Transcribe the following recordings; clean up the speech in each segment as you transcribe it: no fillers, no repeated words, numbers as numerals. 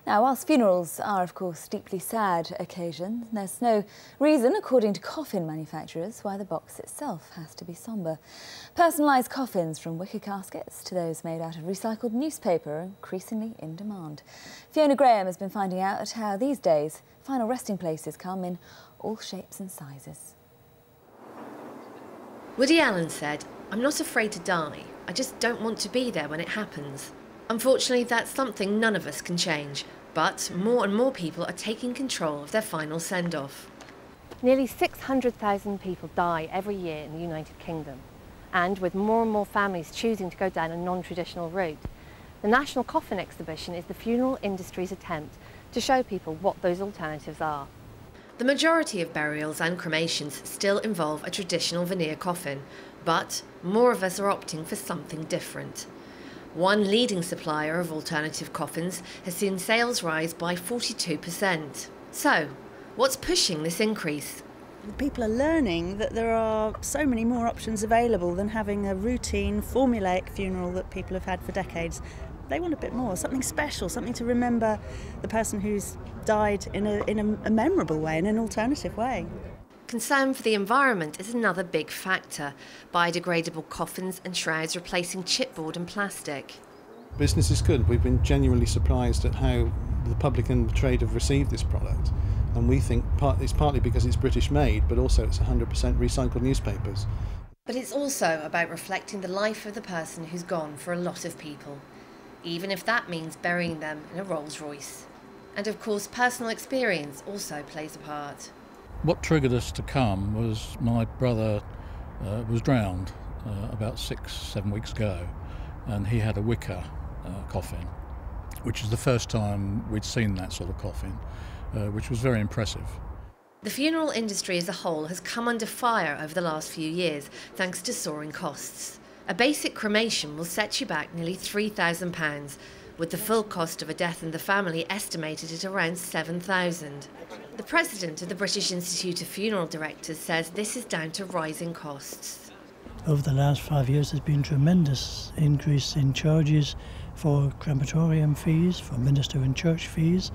Now, whilst funerals are, of course, deeply sad occasions, there's no reason, according to coffin manufacturers, why the box itself has to be sombre. Personalised coffins, from wicker caskets to those made out of recycled newspaper, are increasingly in demand. Fiona has been finding out how these days final resting places come in all shapes and sizes. Woody Allen said, "I'm not afraid to die, I just don't want to be there when it happens." Unfortunately, that's something none of us can change, but more and more people are taking control of their final send-off. Nearly 600,000 people die every year in the United Kingdom, and with more and more families choosing to go down a non-traditional route, the National Coffin exhibition is the funeral industry's attempt to show people what those alternatives are. The majority of burials and cremations still involve a traditional veneer coffin, but more of us are opting for something different. One leading supplier of alternative coffins has seen sales rise by 42%. So, what's pushing this increase? People are learning that there are so many more options available than having a routine, formulaic funeral that people have had for decades. They want a bit more, something special, something to remember the person who's died in a memorable way, in an alternative way. Concern for the environment is another big factor. Biodegradable coffins and shrouds replacing chipboard and plastic. Business is good. We've been genuinely surprised at how the public and the trade have received this product. And we think it's partly because it's British made, but also it's 100% recycled newspapers. But it's also about reflecting the life of the person who's gone for a lot of people, even if that means burying them in a Rolls Royce. And of course, personal experience also plays a part. What triggered us to come was my brother was drowned about 6-7 weeks ago, and he had a wicker coffin, which is the first time we'd seen that sort of coffin, which was very impressive. The funeral industry as a whole has come under fire over the last few years thanks to soaring costs. A basic cremation will set you back nearly £3,000, with the full cost of a death in the family estimated at around £7,000. The president of the British Institute of Funeral Directors says this is down to rising costs. Over the last 5 years there's been tremendous increase in charges for crematorium fees, for minister and church fees,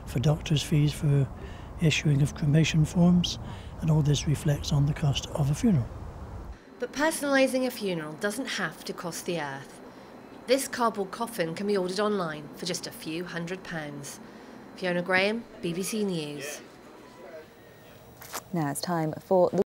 for doctors' fees for issuing of cremation forms, and all this reflects on the cost of a funeral. But personalising a funeral doesn't have to cost the earth. This cardboard coffin can be ordered online for just a few £100s. Fiona, BBC News. Now it's time for